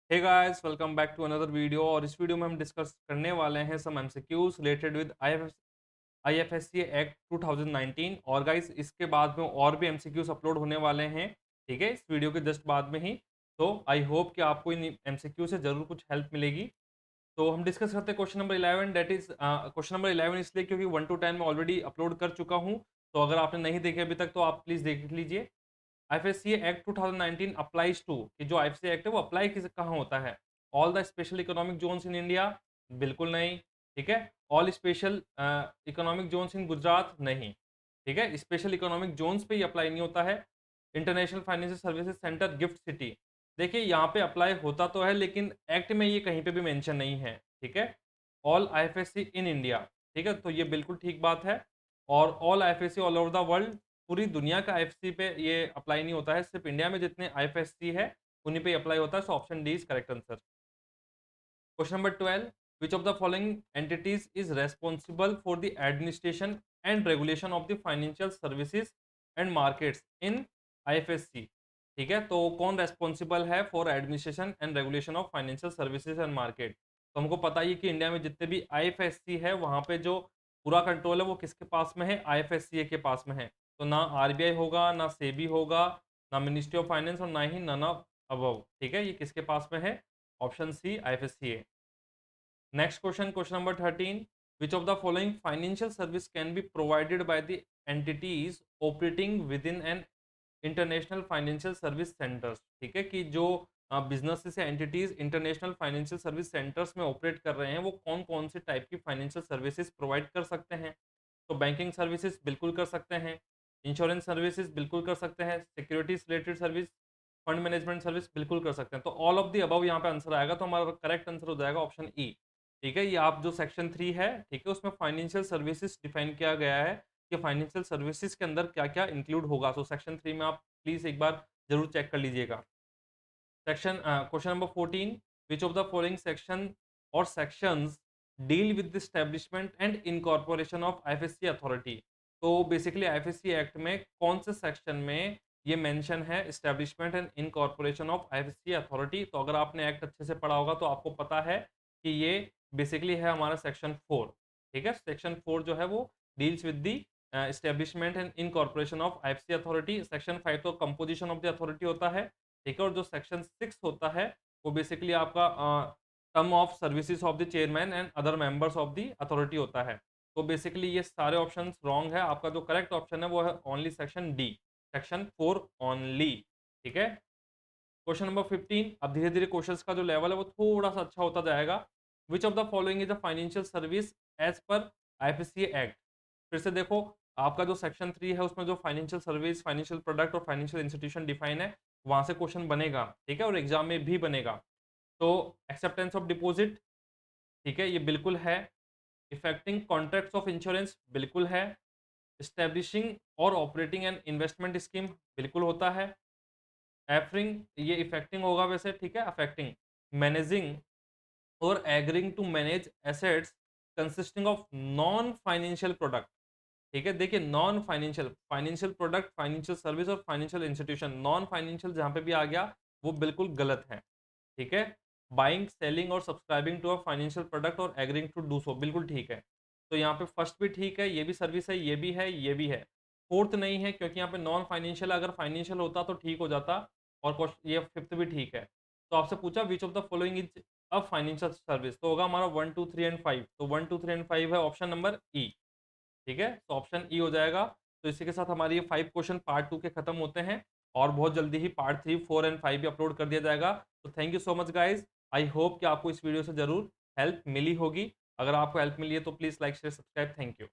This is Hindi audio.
Hey guys, welcome back to another video. और इस वीडियो में हम डिस्कस करने वाले हैं some MCQs related with IFSC act 2019। और गाइस इसके बाद में और भी एमसीक्यूज अपलोड होने वाले हैं, ठीक है, इस वीडियो के जस्ट बाद में ही। तो आई होप कि आपको इन एमसीक्यू से जरूर कुछ हेल्प मिलेगी। तो हम डिस्कस करते हैं question number 11, that is question number 11 इसलिए क्योंकि 1 to 10 में ऑलरेडी अपलोड कर चुका हूँ। तो अगर आपने नहीं देखे अभी तक तो आप प्लीज देख लीजिए। आईएफएससी एक्ट 2019 अप्लाइज टू, कि जो आईएफएससी एक्ट है वो अप्लाई किस कहाँ होता है? All the special economic zones in India, बिल्कुल नहीं। ठीक है। ऑल स्पेशल इकोनॉमिक जोन्स इन गुजरात, नहीं। ठीक है, स्पेशल इकोनॉमिक जोन्स पे ही अप्लाई नहीं होता है। International financial services centre gift city, देखिए यहाँ पे अप्लाई होता तो है लेकिन एक्ट में ये कहीं पे भी मेंशन नहीं है। ठीक है। ऑल आईएफएससी इन इंडिया, ठीक है, तो ये बिल्कुल ठीक बात है। और all IFSC all over the world, पूरी दुनिया का आईएफएससी पे ये अप्लाई नहीं होता है, सिर्फ इंडिया में जितने आईएफएससी है उन्हीं पे अप्लाई होता है। So option D is correct answer. Question number 12, which of the following entities is responsible for the administration and regulation of the financial services and markets in IFSC? ठीक है, तो कौन रेस्पॉन्सिबल है for administration and regulation of financial services and market? तो हमको पता ही कि इंडिया में जितने भी आईएफएससी है वहां पे जो पूरा कंट्रोल है वो किसके पास में है? आईएफएससी के पास में है। तो ना आरबीआई होगा, ना सेबी होगा, ना मिनिस्ट्री ऑफ फाइनेंस, और ना ही नन ऑफ अबव। ठीक है, ये किसके पास में है? ऑप्शन सी, आईएफएससी है। Next question, question number 13, which of the following financial service can be provided by the entities operating with in an international financial service centres? ठीक है, कि जो बिजनेसेस या entities international financial service centres में ऑपरेट कर रहे हैं वो कौन कौन से टाइप की फाइनेंशियल सर्विसेज प्रोवाइड कर सकते हैं? तो बैंकिंग सर्विसेज बिल्कुल कर सकते हैं, इंश्योरेंस सर्विसेज बिल्कुल कर सकते हैं, securities related service, fund management service बिल्कुल कर सकते हैं। तो ऑल ऑफ दी अबव यहाँ पे आंसर आएगा, तो हमारा करेक्ट आंसर हो जाएगा ऑप्शन ई। ठीक है, ये आप जो सेक्शन 3 है, ठीक है, उसमें फाइनेंशियल सर्विसेज डिफाइन किया गया है कि फाइनेंशियल सर्विसेज के अंदर क्या क्या इंक्लूड होगा। तो सेक्शन 3 में आप प्लीज एक बार जरूर चेक कर लीजिएगा। Section question number 14, which of the following section और sections deal with the establishment and incorporation of IFSC authority? तो बेसिकली आईएफएससी एक्ट में कौन से सेक्शन में ये मेंशन है establishment and incorporation of IFSC authority? तो अगर आपने एक्ट अच्छे से पढ़ा होगा तो आपको पता है कि ये बेसिकली है हमारा सेक्शन 4। ठीक है, सेक्शन 4 जो है वो deals with the establishment and incorporation of IFSC authority. Section 5 तो कंपोजिशन ऑफ द अथॉरिटी होता है। ठीक है, और जो सेक्शन 6 होता है वो बेसिकली आपका term of services of the chairman and other members of the authority होता है। तो बेसिकली ये सारे ऑप्शंस रॉन्ग है, आपका जो करेक्ट ऑप्शन है वो है only section D, section 4 only. ठीक है। क्वेश्चन नंबर 15, अब धीरे धीरे क्वेश्चंस का जो लेवल है वो थोड़ा सा अच्छा होता जाएगा। Which of the following is a financial service as per IFSC act? फिर से देखो, आपका जो सेक्शन 3 है उसमें जो फाइनेंशियल सर्विस, फाइनेंशियल प्रोडक्ट और फाइनेंशियल इंस्टीट्यूशन डिफाइन है वहां से क्वेश्चन बनेगा। ठीक है, और एग्जाम में भी बनेगा। तो एक्सेप्टेंस ऑफ डिपॉजिट, ठीक है, ये बिल्कुल है। इफेक्टिंग कॉन्ट्रैक्ट्स ऑफ इंश्योरेंस, बिल्कुल है। एस्टेब्लिशिंग और ऑपरेटिंग एन इन्वेस्टमेंट स्कीम, बिल्कुल होता है। एफरिंग, ये इफेक्टिंग होगा वैसे, ठीक है, अफेक्टिंग। मैनेजिंग और agreeing to manage assets consisting of non financial product. ठीक है, देखिए non financial, financial product, financial service और फाइनेंशियल इंस्टीट्यूशन, नॉन फाइनेंशियल जहां पे भी आ गया वो बिल्कुल गलत है। ठीक है। बाइंग, सेलिंग और subscribing to a financial product और एग्रीइंग टू डू सो, बिल्कुल ठीक है। तो यहाँ पे फर्स्ट भी ठीक है, ये भी सर्विस है, ये भी है, ये भी है। फोर्थ नहीं है क्योंकि यहाँ पे नॉन फाइनेंशियल, अगर फाइनेंशियल होता तो ठीक हो जाता। और ये फिफ्थ भी ठीक है। तो आपसे पूछा विच of the following is a financial service, तो होगा हमारा 1 2 3 एंड 5। तो 1 2 3 एंड 5 है ऑप्शन नंबर ई। ठीक है, तो ऑप्शन ई हो जाएगा। तो इसी के साथ हमारे ये 5 क्वेश्चन पार्ट 2 के खत्म होते हैं। और बहुत जल्दी ही पार्ट 3 4 एंड 5 भी अपलोड कर दिया जाएगा। तो thank you so much guys. I hope कि आपको इस वीडियो से जरूर हेल्प मिली होगी। अगर आपको हेल्प मिली है तो please like share subscribe. Thank you.